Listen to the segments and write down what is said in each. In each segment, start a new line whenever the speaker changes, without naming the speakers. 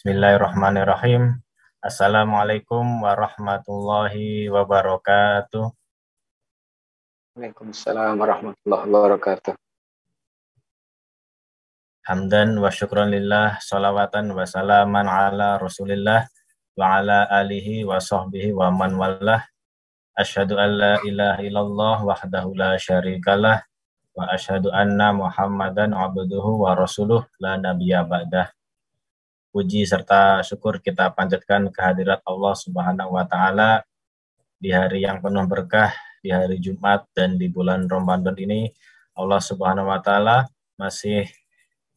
Bismillahirrahmanirrahim. Assalamualaikum warahmatullahi wabarakatuh.
Waalaikumsalam warahmatullahi wabarakatuh.
Hamdan wa syukran lillah, salawatan wa salaman ala rasulillah wa ala alihi wa sahbihi wa man wallah. Asyhadu an la ilaha illallah wahdahu la syarikalah wa asyhadu anna Muhammadan abduhu wa rasuluh la nabiyya ba'dah. Puji serta syukur kita panjatkan kehadirat Allah Subhanahu wa taala di hari yang penuh berkah, di hari Jumat dan di bulan Ramadan ini. Allah Subhanahu wa taala masih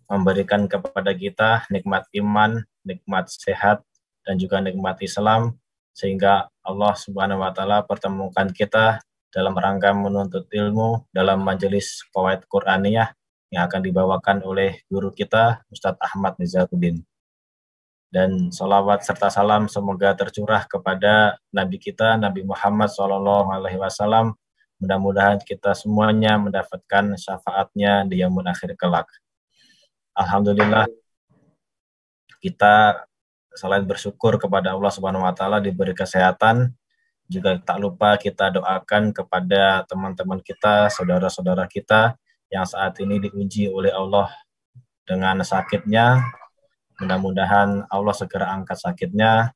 memberikan kepada kita nikmat iman, nikmat sehat, dan juga nikmat Islam, sehingga Allah Subhanahu wa taala pertemukan kita dalam rangka menuntut ilmu dalam majelis Qawaid Qur'aniyah yang akan dibawakan oleh guru kita Ustadz Ahmad Nizaruddin. Dan salawat serta salam semoga tercurah kepada Nabi kita, Nabi Muhammad SAW. Mudah-mudahan kita semuanya mendapatkan syafaatnya di yaumul akhir kelak. Alhamdulillah, kita selain bersyukur kepada Allah Subhanahu wa taala diberi kesehatan, juga tak lupa kita doakan kepada teman-teman kita, saudara-saudara kita yang saat ini diuji oleh Allah dengan sakitnya. Mudah-mudahan Allah segera angkat sakitnya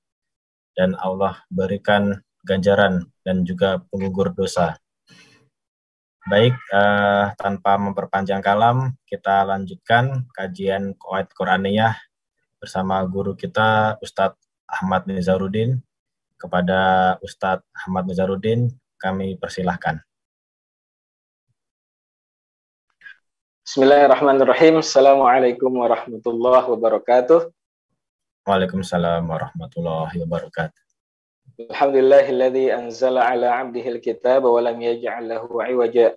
dan Allah berikan ganjaran dan juga penggugur dosa. Baik, tanpa memperpanjang kalam, kita lanjutkan kajian Qawaid Qur'aniyah bersama guru kita Ustadz Ahmad Nizaruddin. Kepada Ustadz Ahmad Nizaruddin, kami persilahkan.
Bismillahirrahmanirrahim. Assalamualaikum warahmatullahi wabarakatuh.
Waalaikumsalam warahmatullahi wabarakatuh.
Alhamdulillahilladzi anzala ala 'abdihil kitaba wa lam yaj'al lahu 'iwaja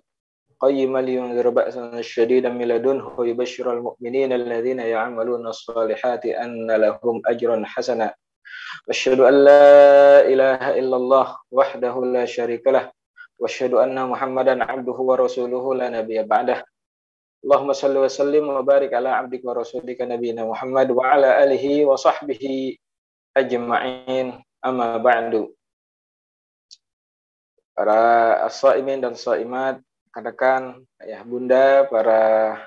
qayyiman liyunzira ba'san syadidan min ladunhu wa yubashshiral mu'minina alladzina ya'maluna as-salihati anna lahum ajran hasana. Asyhadu an la ilaha illallah wahdahu la syarikalah wa asyhadu anna Muhammadan 'abduhu wa rasuluhu la nabiyya ba'dah. Allahumma salli wa sallim wa barik ala abdika wa rasulika nabiyina Muhammad wa ala alihi wa sahbihi ajma'in, amma ba'du. Para as-shaimin dan shaimat, rekan-rekan, ayah bunda, para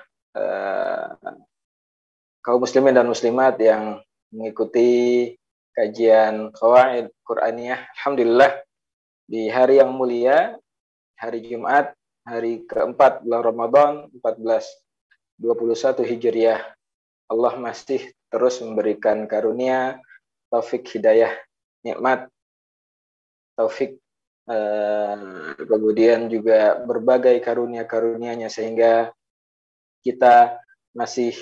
kaum muslimin dan muslimat yang mengikuti kajian Qawaid Qur'aniyah. Alhamdulillah, di hari yang mulia, hari Jumat, hari keempat bulan Ramadan 1421 Hijriah, Allah masih terus memberikan karunia, taufik, hidayah, nikmat, taufik, kemudian juga berbagai karunia-karunianya sehingga kita masih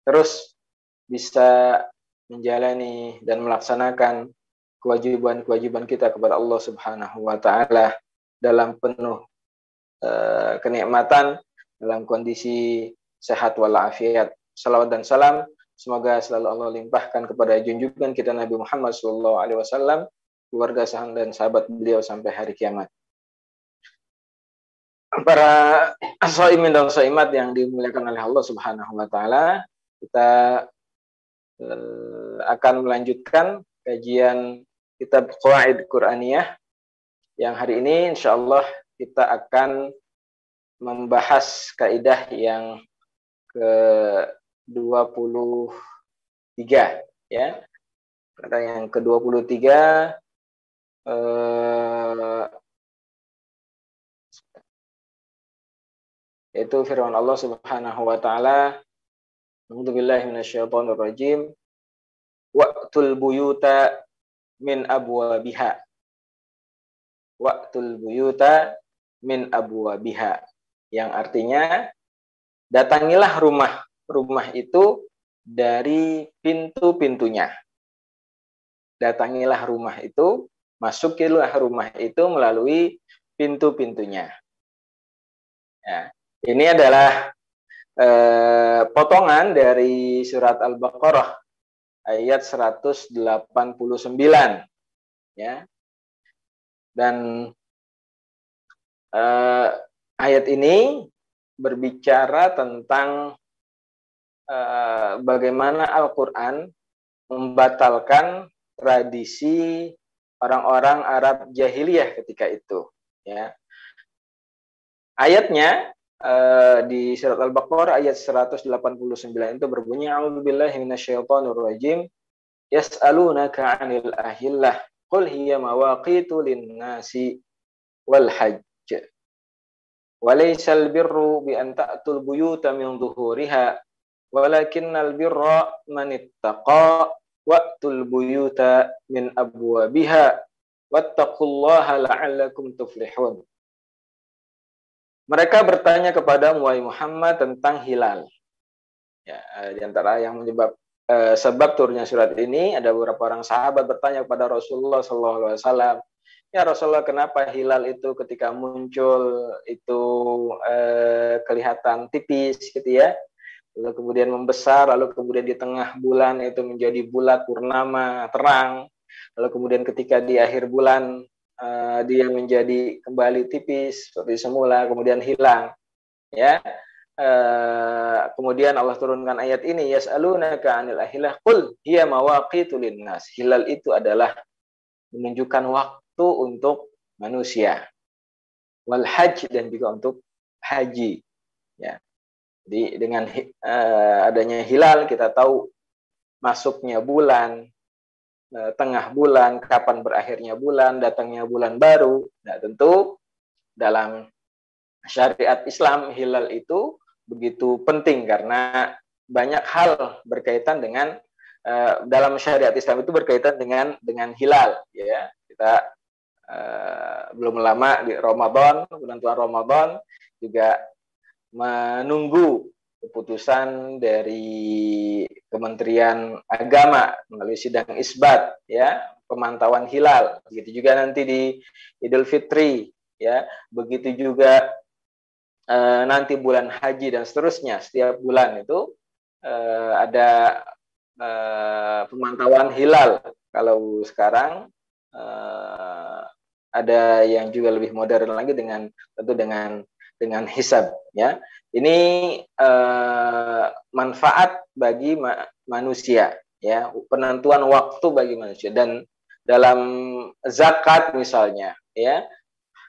terus bisa menjalani dan melaksanakan kewajiban-kewajiban kita kepada Allah Subhanahu wa taala dalam penuh kenikmatan, dalam kondisi sehat walafiat. Salawat dan salam semoga selalu Allah limpahkan kepada junjungan kita Nabi Muhammad SAW, keluarga dan sahabat beliau sampai hari kiamat. Para shaimin dan shaimat yang dimuliakan oleh Allah Subhanahu wa taala, kita akan melanjutkan kajian kitab Qawaid Qur'aniyah yang hari ini insyaallah kita akan membahas kaidah yang ke-23 ya. Kata yang ke-23 yaitu firman Allah Subhanahu wa taala, A'udzubillahi minasyaitonir rajim, wa'tul buyuta min abwabiha. Wa'tul buyuta min abwabiha, yang artinya datangilah rumah itu dari pintu-pintunya. Datangilah rumah itu, masukilah rumah itu melalui pintu-pintunya. Ya. Ini adalah potongan dari surat Al-Baqarah ayat 189 ya. Dan ayat ini berbicara tentang bagaimana Al-Qur'an membatalkan tradisi orang-orang Arab jahiliyah ketika itu ya. Ayatnya di surat Al-Baqarah ayat 189 itu berbunyi a'udzubillahi minasyaitonir rajim yas'alunaka 'anil ahillah qul hiya mawaqitu lin-nasi wal hajj walaysal birru bi an ta'tul buyuta min dhuhuriha walakinnal birra man ittaqa wa'tul buyuta min abwabiha wattaqullaha la'allakum tuflihun. Mereka bertanya kepada Muhammad tentang hilal. Ya, di antara yang menyebab sebab turunnya surat ini, ada beberapa orang sahabat bertanya kepada Rasulullah SAW, ya Rasulullah, kenapa hilal itu ketika muncul itu kelihatan tipis gitu ya, lalu kemudian membesar, lalu kemudian di tengah bulan itu menjadi bulat purnama terang, lalu kemudian ketika di akhir bulan dia menjadi kembali tipis seperti semula, kemudian hilang ya. Kemudian Allah turunkan ayat ini, yas'alunaka 'anil ahillah qul hiya mawaqitu linnas. Hilal itu adalah menunjukkan waktu untuk manusia, wal hajj, dan juga untuk haji ya. Jadi dengan adanya hilal kita tahu masuknya bulan, tengah bulan, kapan berakhirnya bulan, datangnya bulan baru. Nah, tentu dalam syariat Islam hilal itu begitu penting karena banyak hal berkaitan dengan dalam syariat Islam itu berkaitan dengan hilal ya. Kita belum lama di Ramadan, penentuan Ramadan juga menunggu keputusan dari Kementerian Agama melalui sidang isbat ya, pemantauan hilal. Begitu juga nanti di Idul Fitri ya, begitu juga nanti bulan haji dan seterusnya. Setiap bulan itu ada pemantauan hilal. Kalau sekarang ada yang juga lebih modern lagi dengan tentu dengan hisab ya. Ini manfaat bagi manusia ya, penentuan waktu bagi manusia. Dan dalam zakat misalnya ya,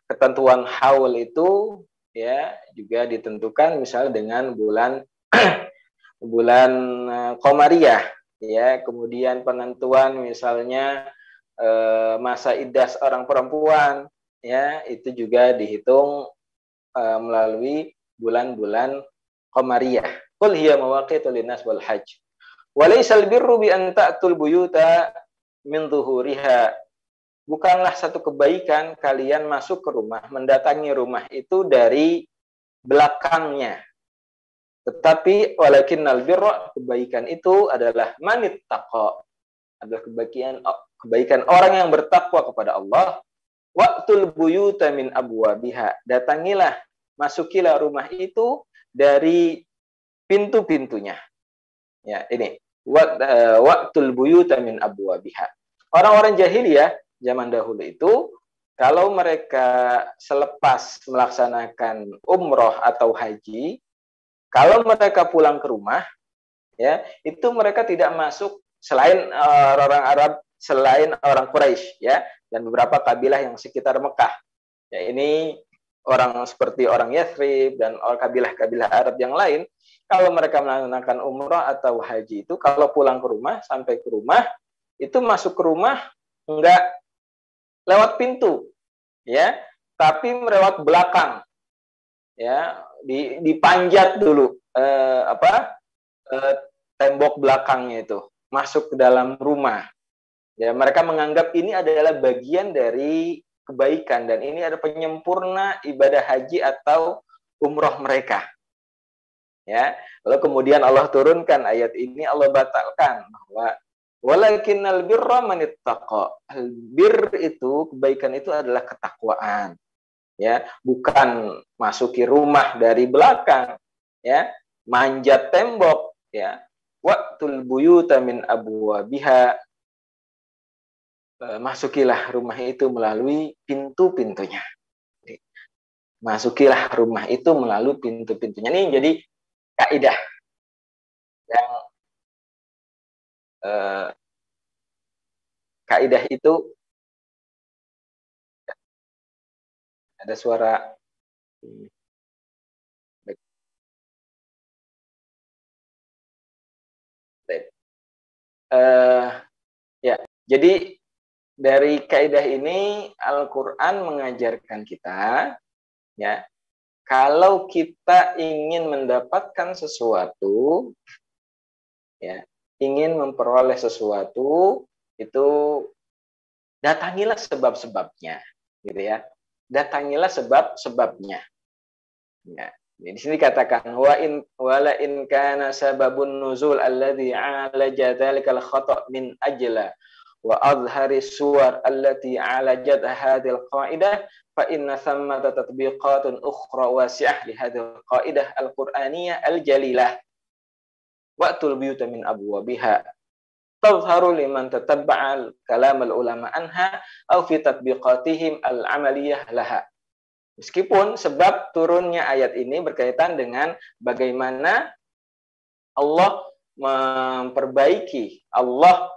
ketentuan haul itu ya juga ditentukan misalnya dengan bulan bulan Qamariyah ya. Kemudian penentuan misalnya masa iddah orang perempuan ya, itu juga dihitung melalui bulan-bulan Qamariyah. Qul hiya mawaqitu linnas wal hajj. Walaysal birru bi an ta'tul buyuta min dhuhuriha. Bukanlah satu kebaikan kalian masuk ke rumah, mendatangi rumah itu dari belakangnya. Tetapi walakinnal birra, kebaikan itu adalah manittaqa. Adalah kebaikan orang yang bertakwa kepada Allah. Wa'tul buyuta min abwabiha. Datangilah, masukilah rumah itu dari pintu-pintunya. Ya, ini. Wa'tul buyuta min abwabiha. Orang-orang jahiliyah zaman dahulu itu, kalau mereka selepas melaksanakan umroh atau haji, kalau mereka pulang ke rumah, ya, itu mereka tidak masuk selain orang Arab, selain orang Quraisy, ya, dan beberapa kabilah yang sekitar Mekah. Ya, ini orang seperti orang Yathrib dan kabilah-kabilah Arab yang lain, kalau mereka melaksanakan umrah atau haji itu, kalau pulang ke rumah, sampai ke rumah, itu masuk ke rumah enggak lewat pintu, ya, tapi lewat belakang, ya, dipanjat dulu tembok belakangnya itu, masuk ke dalam rumah. Ya, mereka menganggap ini adalah bagian dari kebaikan dan ini ada penyempurna ibadah haji atau umroh mereka. Ya, lalu kemudian Allah turunkan ayat ini, Allah batalkan bahwa walakinnal birra manittaqa. Bir itu, kebaikan itu adalah ketakwaan. ya, bukan masuki rumah dari belakang, ya, manjat tembok, ya. Wa'tul buyuta min abwabiha, masukilah rumah itu melalui pintu-pintunya. Masukilah rumah itu melalui pintu-pintunya. Ini jadi kaidah yang kaidah itu ada suara. Ya, jadi dari kaidah ini Al-Qur'an mengajarkan kita, ya, kalau kita ingin mendapatkan sesuatu, ya, ingin memperoleh sesuatu, itu datangilah sebab-sebabnya, gitu ya. Datangilah sebab-sebabnya. Ya. Di sini dikatakan wala in kana sababun nuzul alladhi alaja dzalikal khata' min ajla wa azhari suwar allati alajat hadhil qaidah fa inna thammata tatbiqatun ukhra wasi'ah li hadhil qaidah al-qur'aniyah al-jalilah wa'tul buyuta min abwabiha tadhharu liman tatabba'a kalam al-ulama anha aw fi tatbiqatihim al-amaliyah laha. Meskipun sebab turunnya ayat ini berkaitan dengan bagaimana Allah memperbaiki, Allah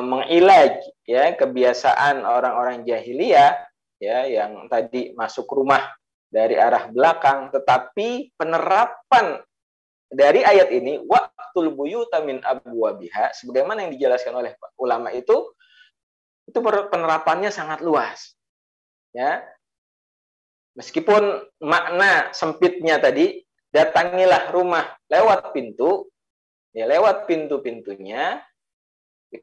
mengilaj, ya, kebiasaan orang-orang jahiliyah, ya, yang tadi masuk rumah dari arah belakang, tetapi penerapan dari ayat ini waqtul buyuta min abwabiha, sebagaimana yang dijelaskan oleh ulama itu penerapannya sangat luas, ya. Meskipun makna sempitnya tadi, datangilah rumah lewat pintu, ya, lewat pintu-pintunya,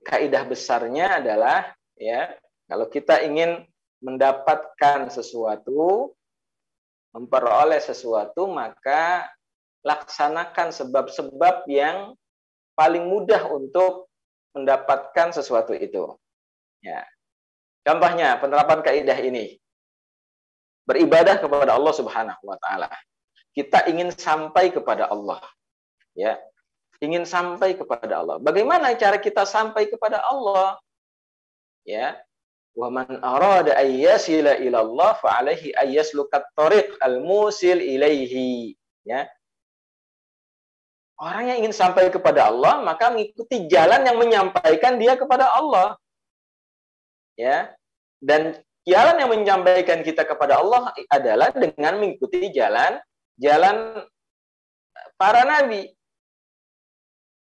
kaidah besarnya adalah, ya, kalau kita ingin mendapatkan sesuatu, memperoleh sesuatu, maka laksanakan sebab-sebab yang paling mudah untuk mendapatkan sesuatu itu. Ya. Contohnya penerapan kaidah ini. Beribadah kepada Allah Subhanahu wa taala. Kita ingin sampai kepada Allah. Ya. Ingin sampai kepada Allah. Bagaimana cara kita sampai kepada Allah? Ya. Wa man arada ay yasila ila Allah fa alaihi ay yaslukat tariq al-musil ilaihi. Ya. Orang yang ingin sampai kepada Allah maka mengikuti jalan yang menyampaikan dia kepada Allah. Ya. Dan jalan yang menyampaikan kita kepada Allah adalah dengan mengikuti jalan para nabi.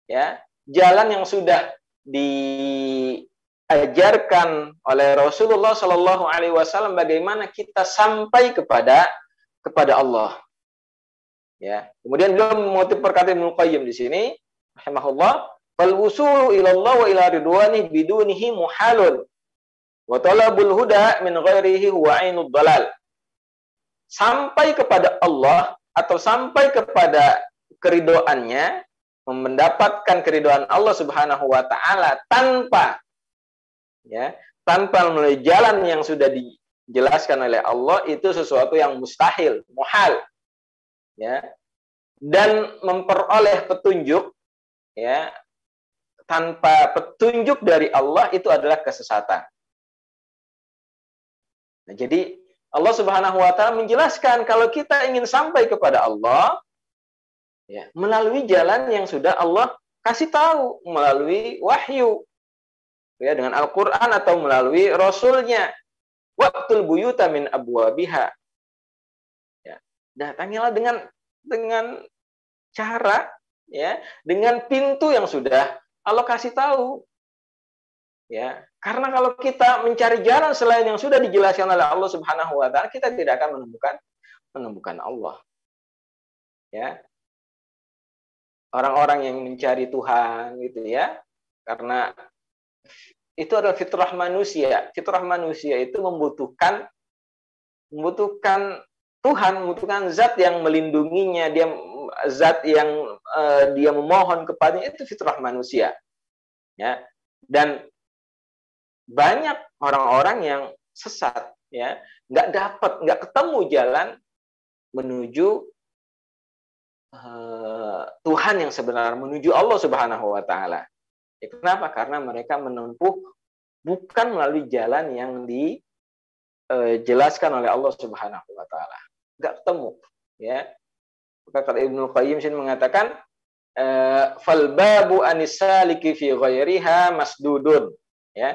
Ya, jalan yang sudah diajarkan oleh Rasulullah Shallallahu alaihi wasallam bagaimana kita sampai kepada Allah. Ya. Kemudian beliau mengutip perkataan Ibnu Qayyim di sini, rahimahullah, "Fal wusulu ila Allah wa ila ridwanihi bidunihi muhalun. Wa talabul huda min ghairihi huwa ainud dalal." Sampai kepada Allah atau sampai kepada keridoannya, mendapatkan keridoan Allah Subhanahu wa taala tanpa melalui jalan yang sudah dijelaskan oleh Allah, itu sesuatu yang mustahil, muhal. Ya. Dan memperoleh petunjuk, ya, tanpa petunjuk dari Allah itu adalah kesesatan. Nah, jadi Allah Subhanahu wa taala menjelaskan kalau kita ingin sampai kepada Allah, ya, melalui jalan yang sudah Allah kasih tahu melalui wahyu, ya, dengan Al-Qur'an atau melalui Rasulnya. Waqtul buyuta min abwabiha. Ya, datangilah dengan cara, ya, dengan pintu yang sudah Allah kasih tahu. Ya, karena kalau kita mencari jalan selain yang sudah dijelaskan oleh Allah Subhanahu wa taala, kita tidak akan menemukan Allah. Ya. Orang-orang yang mencari Tuhan gitu, ya. Karena itu adalah fitrah manusia. Fitrah manusia itu membutuhkan Tuhan, membutuhkan zat yang melindunginya, zat yang dia memohon kepadanya, itu fitrah manusia. Ya. Dan banyak orang-orang yang sesat, ya, nggak ketemu jalan menuju Tuhan yang sebenarnya, menuju Allah Subhanahu wa taala. Ya, kenapa? Karena mereka menempuh bukan melalui jalan yang dijelaskan oleh Allah Subhanahu wa taala. Nggak ketemu, ya. Kata Ibnu Qayyim mengatakan fal babu anisaliki fi ghairiha masdudun, ya.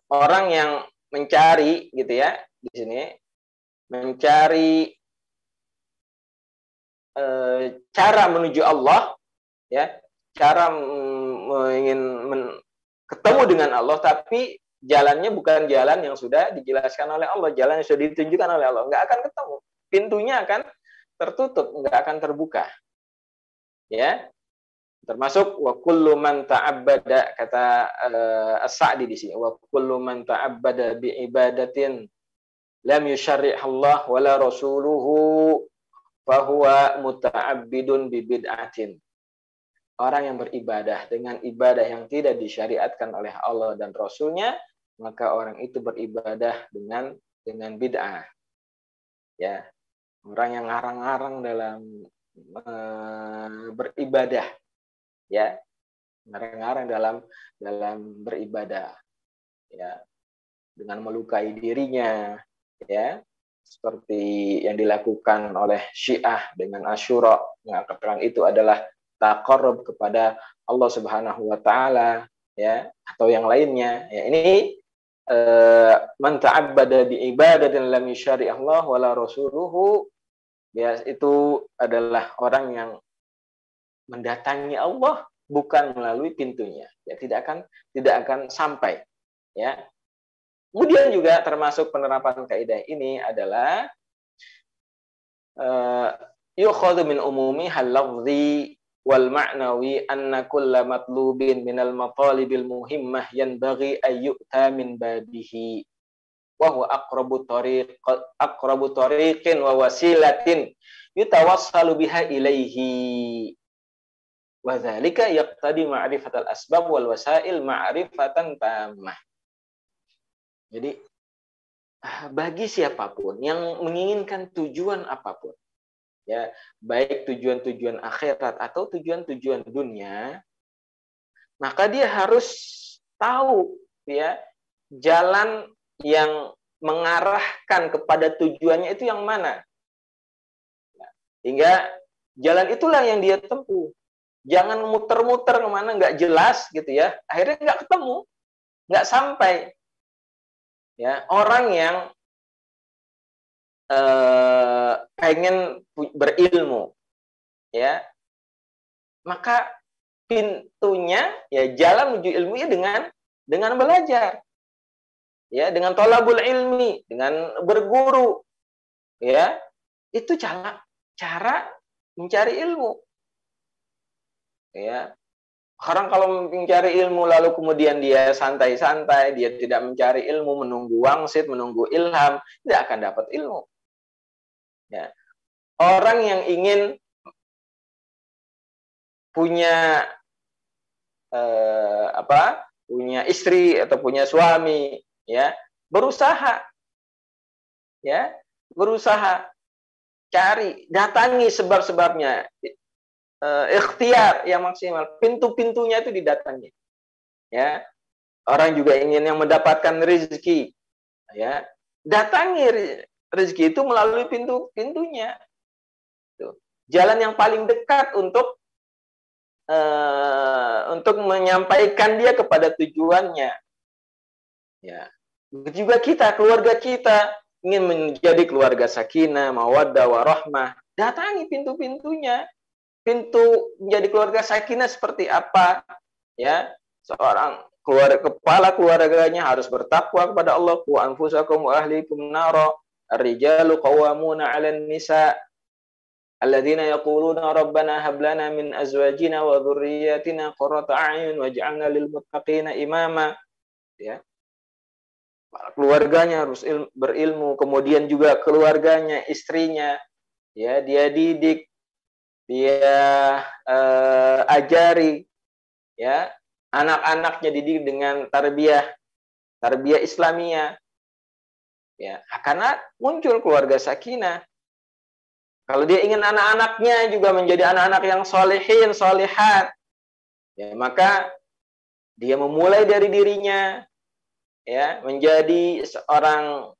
Orang yang mencari gitu ya di sini, mencari cara menuju Allah, ya, cara ingin ketemu dengan Allah, tapi jalannya bukan jalan yang sudah dijelaskan oleh Allah, jalan yang sudah ditunjukkan oleh Allah, nggak akan ketemu, pintunya akan tertutup, nggak akan terbuka, ya. Termasuk wa kullu man ta'abbada, kata As-Sa'di di sini, wa kullu man ta'abbada bi ibadatin lam yusyarrih Allah wala rasuluhu fahuwa muta'abbidun bi bid'atin. Orang yang beribadah dengan ibadah yang tidak disyariatkan oleh Allah dan Rasulnya, maka orang itu beribadah dengan bid'ah. Ya, orang yang ngarang-ngarang dalam beribadah, ya, ngarang-ngarang dalam beribadah, ya, dengan melukai dirinya, ya, seperti yang dilakukan oleh Syiah dengan Asyura, mengatakan itu adalah taqarrub kepada Allah Subhanahu wa taala, ya, atau yang lainnya, ya. Ini man ta'abbada bi ibadatin lam yusyari' Allah wala rasuluhu, ya, itu adalah orang yang mendatangi Allah bukan melalui pintunya, ya, tidak akan sampai, ya. Kemudian juga termasuk penerapan kaidah ini adalah yukhadhu min umumi hal-lafzi wal ma'nawi anna kulla matlubin minal matalibil muhimmah yanbaghi ayyu'ta min babihi wa huwa aqrabu tariqin wa wasilatin yutawassalu biha ilaihi. Wa dzalika yaqtadi ma'rifatal asbab wal wasail ma'rifatan tammah. Jadi bagi siapapun yang menginginkan tujuan apapun, ya, baik tujuan-tujuan akhirat atau tujuan-tujuan dunia, maka dia harus tahu, ya, jalan yang mengarahkan kepada tujuannya itu yang mana. Hingga jalan itulah yang dia tempuh. Jangan muter-muter kemana nggak jelas gitu, ya. Akhirnya nggak ketemu, nggak sampai. Ya, orang yang pengen berilmu, ya, maka pintunya, ya, jalan menuju ilmu ya dengan belajar, ya, dengan thalabul ilmi, dengan berguru, ya, itu cara mencari ilmu, ya. Orang kalau mencari ilmu lalu kemudian dia santai-santai, dia tidak mencari ilmu, menunggu wangsit, menunggu ilham, tidak akan dapat ilmu. Ya. Orang yang ingin punya punya istri atau punya suami, ya, berusaha, ya, berusaha cari, datangi sebab-sebabnya. Ikhtiar yang maksimal, pintu-pintunya itu didatangi, ya. Orang juga ingin yang mendapatkan rezeki, ya, datangi rezeki itu melalui pintu-pintunya. Jalan yang paling dekat untuk menyampaikan dia kepada tujuannya, ya. Juga kita, keluarga kita ingin menjadi keluarga sakinah, mawaddah, warahmah, datangi pintu-pintunya. Pintu menjadi keluarga sakinah seperti apa, ya? Seorang kepala keluarganya harus bertakwa kepada Allah. Qu anfusakum wa ahlikum nara. Ar-rijalu qawwamuna 'alan nisa. Alladzina yaquluna rabbana hab lana min azwajina wa dhurriyyatina qurrata a'yun waj'alna lil muttaqina imama. Ya. Keluarganya harus berilmu, kemudian juga keluarganya, istrinya, ya, dia didik, dia ajari, ya, anak-anaknya dididik dengan tarbiyah Islamiyah, ya, karena muncul keluarga sakinah. Kalau dia ingin anak-anaknya juga menjadi anak-anak yang solehin, solehat, ya, maka dia memulai dari dirinya, ya, menjadi seorang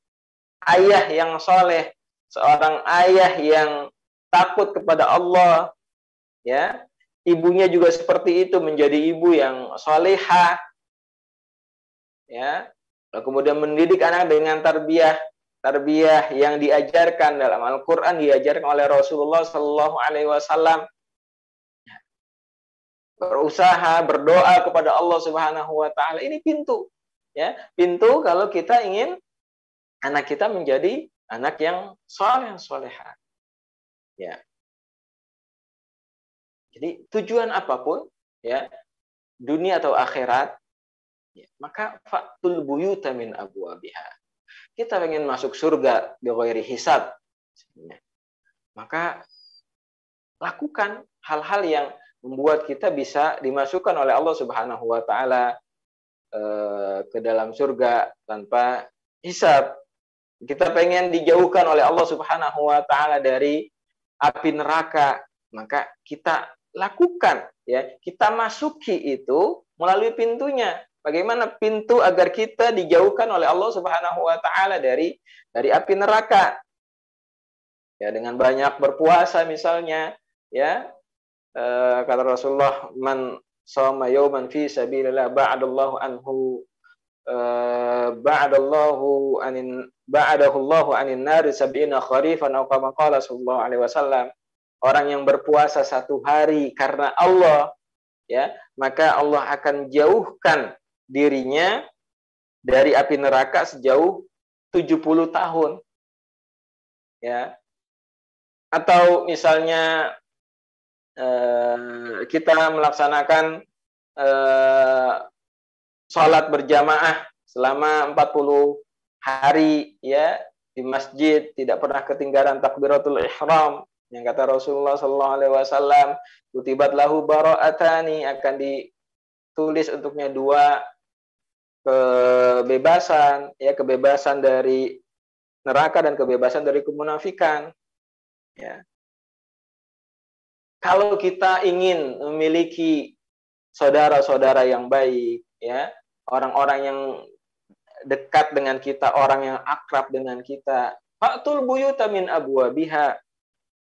ayah yang soleh, seorang ayah yang takut kepada Allah, ya. Ibunya juga seperti itu, menjadi ibu yang solehah, ya. Lalu kemudian mendidik anak dengan tarbiyah yang diajarkan dalam Al-Quran, diajarkan oleh Rasulullah Sallallahu Alaihi Wasallam. Berusaha, berdoa kepada Allah Subhanahu Wa Taala. Ini pintu, ya, pintu kalau kita ingin anak kita menjadi anak yang soleh, solehah, ya. Jadi tujuan apapun, ya, dunia atau akhirat, ya, maka fa'tul buyuta min abwabiha. Kita ingin masuk surga bi ghairi hisab, maka lakukan hal-hal yang membuat kita bisa dimasukkan oleh Allah Subhanahu Wa Taala ke dalam surga tanpa hisab. Kita pengen dijauhkan oleh Allah Subhanahu Wa Taala dari api neraka, maka kita lakukan, ya, kita masuki itu melalui pintunya. Bagaimana pintu agar kita dijauhkan oleh Allah Subhanahu Wa Taala dari api neraka? Ya, dengan banyak berpuasa misalnya, ya. Kata Rasulullah, man shoma yawman fi sabilillah ba'adallahu anhu ba'adallahu anin nari sab'ina kharifan atau kama qala sallallahu alaihi wasallam. Orang yang berpuasa satu hari karena Allah, ya, maka Allah akan jauhkan dirinya dari api neraka sejauh 70 tahun. Ya. Atau misalnya kita melaksanakan sholat berjamaah selama 40 hari, ya, di masjid, tidak pernah ketinggalan takbiratul ihram, yang kata Rasulullah sallallahu alaihi wasallam, kutibat lahu bara'atani, akan ditulis untuknya 2 kebebasan, ya, kebebasan dari neraka dan kebebasan dari kemunafikan, ya. Kalau kita ingin memiliki saudara-saudara yang baik, ya, orang-orang yang dekat dengan kita, orang yang akrab dengan kita, fa'tul buyuta min abwabiha,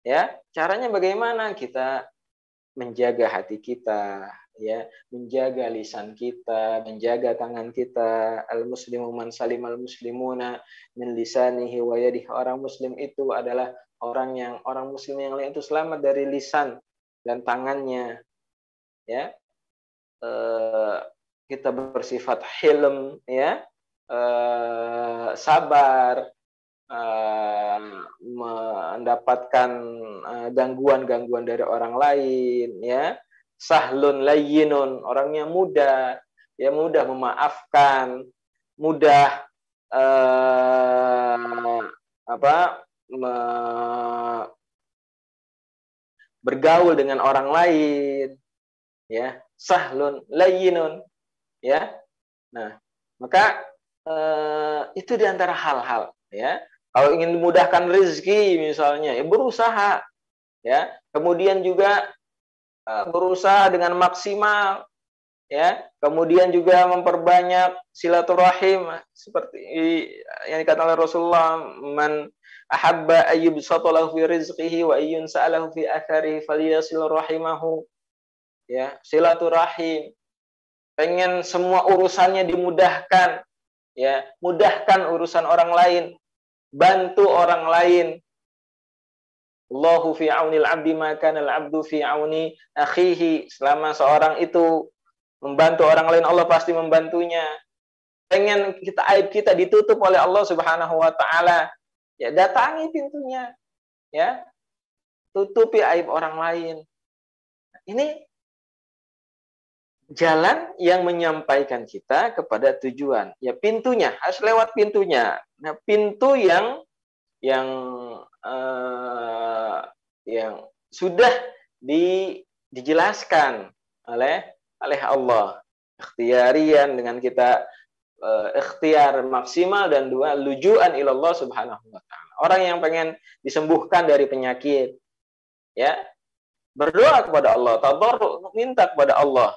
ya. Caranya bagaimana? Kita menjaga hati kita, ya, menjaga lisan kita, menjaga tangan kita. Al-muslimu man salimal muslimuna min lisanihi wa yadihi. Orang muslim itu adalah orang muslim yang lain itu selamat dari lisan dan tangannya, ya. Kita bersifat hilm, ya, sabar, mendapatkan gangguan-gangguan dari orang lain, ya. Sahlun layyinun, orangnya mudah, ya, mudah memaafkan, mudah bergaul dengan orang lain, ya. Sahlun layyinun, ya. Nah, maka itu diantara hal-hal, ya. Kalau ingin memudahkan rezeki misalnya, ya, berusaha, ya. Kemudian juga berusaha dengan maksimal, ya. Kemudian juga memperbanyak silaturahim seperti yang dikatakan oleh Rasulullah, man ahabba ayyubsata lahu fi rizqihi wa ayyun sa'alahu fi atharihi falyasil rahimahu, ya. Silaturahim, pengen semua urusannya dimudahkan, ya, mudahkan urusan orang lain, bantu orang lain. Allahu fi aunil abdi ma kana al-abdu fi auni akhihi. Selama seorang itu membantu orang lain, Allah pasti membantunya. Pengen aib kita ditutup oleh Allah Subhanahu wa taala, ya, datangi pintunya, ya. Tutupi aib orang lain. Ini jalan yang menyampaikan kita kepada tujuan. Ya, pintunya harus lewat pintunya. Nah, pintu yang sudah dijelaskan oleh Allah, ikhtiyarian, dengan kita ikhtiar maksimal, dan dua lujuan ilallah subhanahu wa ta'ala. Orang yang pengen disembuhkan dari penyakit, ya, berdoa kepada Allah, tadarru, minta kepada Allah,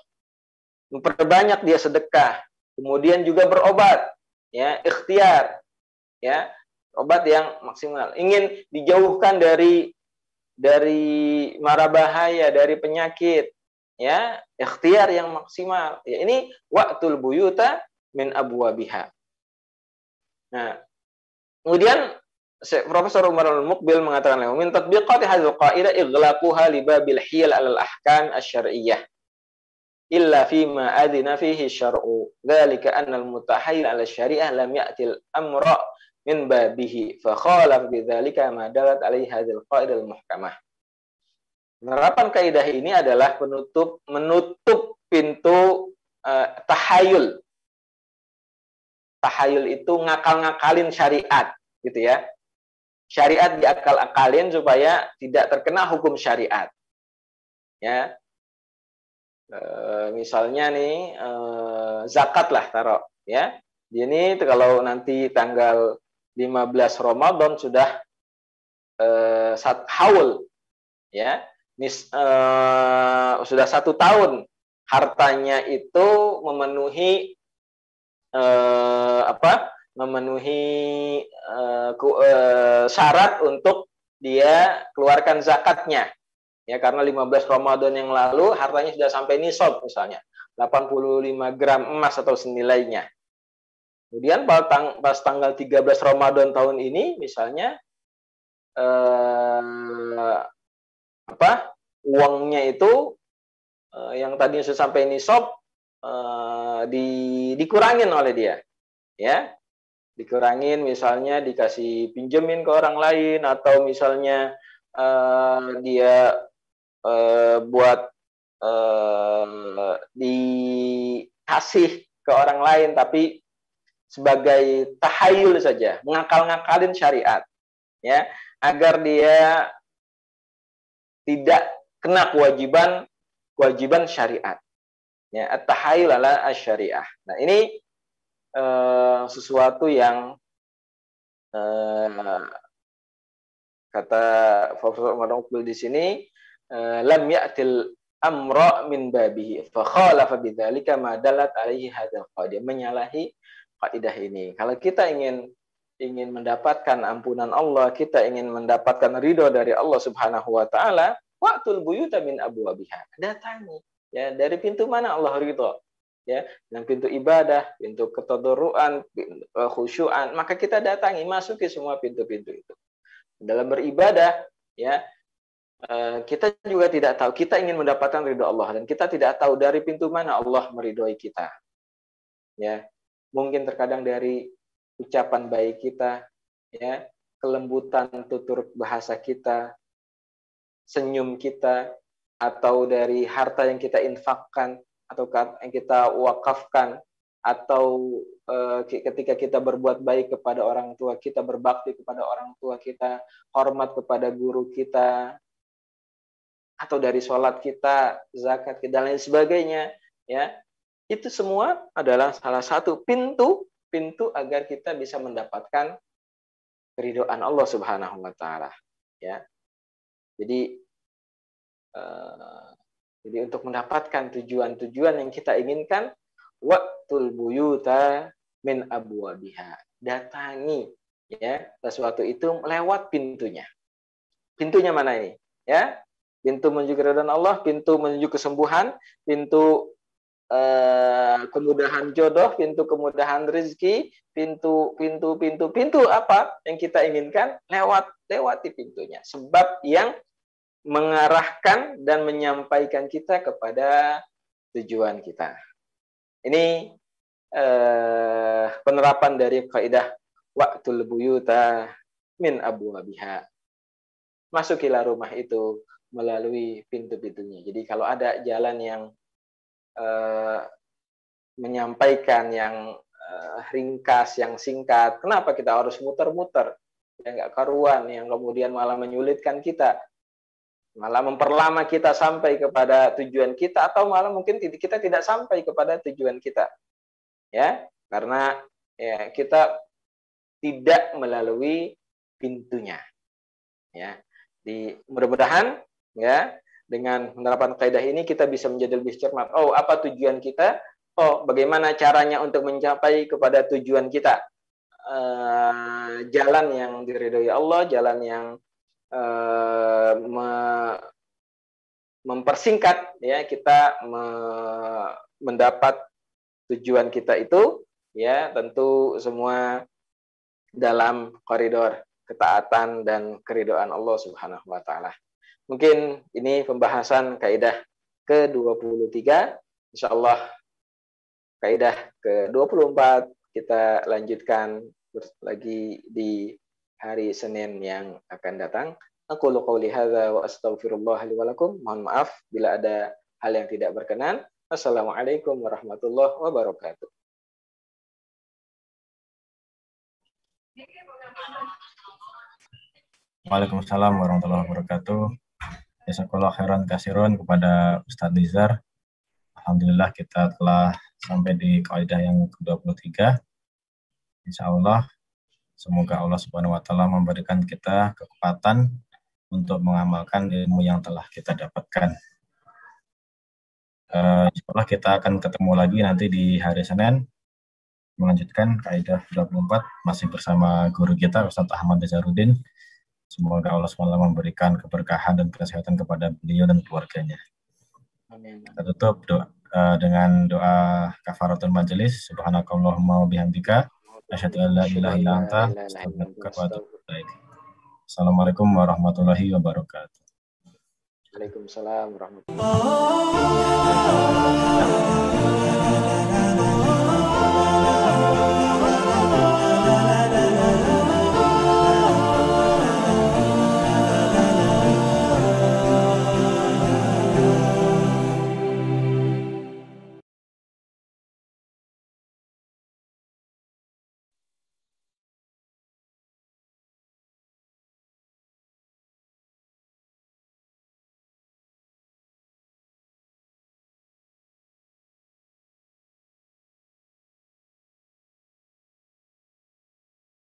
memperbanyak dia sedekah, kemudian juga berobat, ya, ikhtiar, ya, obat yang maksimal. Ingin dijauhkan dari mara bahaya, dari penyakit, ya, ikhtiar yang maksimal. Ya, ini waqtul buyuta min abwabiha. Nah, kemudian Profesor Umar Al-Muqbil mengatakan, min tatbiqati hadzal qaidah ighlaquha li babil hiyal 'alal ahkam asy-syar'iyyah illa fima adina fihi syar'u. Dzalika anna al-mutahayyil 'ala syari'ah lam ya'ti al-amra min babihi fa khalaf bidzalika ma dalat 'alaihi hadzal qaidah al-muhkamah. Penerapan kaidah ini adalah menutup pintu tahayul. Tahayul itu ngakal-ngakalin syariat, gitu ya. Syariat diakal-akalin supaya tidak terkena hukum syariat. Ya. Misalnya nih zakat lah taruh, ya. Ini kalau nanti tanggal 15 Ramadan sudah haul, ya. Sudah 1 tahun hartanya itu memenuhi syarat untuk dia keluarkan zakatnya, ya, karena 15 Ramadan yang lalu hartanya sudah sampai nisab, misalnya 85 gram emas atau senilainya. Kemudian pas tanggal 13 Ramadan tahun ini misalnya uangnya itu yang tadinya sudah sampai nisab dikurangin oleh dia, ya, dikurangin, misalnya dikasih pinjemin ke orang lain, atau misalnya dia buat dikasih ke orang lain, tapi sebagai tahayul saja, ngakal-ngakalin syariat, ya, agar dia tidak kena kewajiban syariat. Ya, at-tahayul ala asy-syariah. Nah, ini sesuatu yang kata Profesor Umar Al-Muqbil di sini, lam ya'til amra min babihi fa khalafa bidzalika ma dalat alaihi hadzal qaidah, menyalahi kaidah ini. Kalau kita ingin mendapatkan ampunan Allah, kita ingin mendapatkan ridho dari Allah Subhanahu wa taala, waqtul buyuta min abwabiha. Datangi, ya, dari pintu mana Allah ridho, ya, dan pintu ibadah, pintu ketadarruan, khusyuan, maka kita datangi, masuki semua pintu-pintu itu. Dalam beribadah, ya, kita juga tidak tahu, kita ingin mendapatkan ridho Allah, dan kita tidak tahu dari pintu mana Allah meridhoi kita, ya. Mungkin terkadang dari ucapan baik kita, ya, kelembutan tutur bahasa kita, senyum kita, atau dari harta yang kita infakkan, atau yang kita wakafkan, atau ketika kita berbuat baik kepada orang tua kita, berbakti kepada orang tua kita, hormat kepada guru kita, atau dari sholat kita, zakat kita, dan lain sebagainya, ya, itu semua adalah salah satu pintu agar kita bisa mendapatkan keridhaan Allah Subhanahu wa taala, ya. Jadi untuk mendapatkan tujuan-tujuan yang kita inginkan, waqtul buyuta min abwabiha, datangi, ya, sesuatu itu lewat pintunya. Pintunya mana ini? Ya, pintu menuju keridhaan Allah, pintu menuju kesembuhan, pintu kemudahan jodoh, pintu kemudahan rezeki, pintu apa yang kita inginkan, lewati pintunya. Sebab yang mengarahkan dan menyampaikan kita kepada tujuan kita. Ini penerapan dari kaidah waqtul buyuta min abwabiha. Masukilah rumah itu melalui pintu-pintunya. Jadi kalau ada jalan yang menyampaikan yang ringkas, yang singkat, kenapa kita harus muter-muter, yang nggak karuan, yang kemudian malah menyulitkan kita, malah memperlama kita sampai kepada tujuan kita, atau malah mungkin kita tidak sampai kepada tujuan kita, ya. karena ya kita tidak melalui pintunya. Ya, mudah-mudahan ya dengan menerapkan kaidah ini kita bisa menjadi lebih cermat. Oh, apa tujuan kita? Oh, bagaimana caranya untuk mencapai kepada tujuan kita? Jalan yang diridhoi Allah, jalan yang mempersingkat ya kita mendapat tujuan kita itu ya tentu semua dalam koridor ketaatan dan keridhaan Allah Subhanahu wa taala. Mungkin ini pembahasan kaidah ke-23. Insyaallah kaidah ke-24 kita lanjutkan lagi di hari Senin yang akan datang. Aku qouli hadza wa astaghfirullah li wa lakum. Mohon maaf bila ada hal yang tidak berkenan. Assalamualaikum warahmatullahi wabarakatuh.
Waalaikumsalam warahmatullahi wabarakatuh. Jazakallahu khairan kasiron kepada Ustadz Nizar. Alhamdulillah kita telah sampai di kaidah yang ke-23. Insya Allah semoga Allah Subhanahu wa taala memberikan kita kekuatan untuk mengamalkan ilmu yang telah kita dapatkan. Insya Allah kita akan ketemu lagi nanti di hari Senin melanjutkan kaidah 24 masih bersama guru kita Ustadz Ahmad Nazarudin. Semoga Allah SWT memberikan keberkahan dan kesehatan kepada beliau dan keluarganya.
Amin.
Kita tutup dengan doa kafaratul majelis. Subhanakallahumma wa bihamdika asyhadu an la ilaha illa anta astaghfiruka wa atubu ilaik. Assalamualaikum warahmatullahi wabarakatuh.
Waalaikumsalam warahmatullahi wabarakatuh.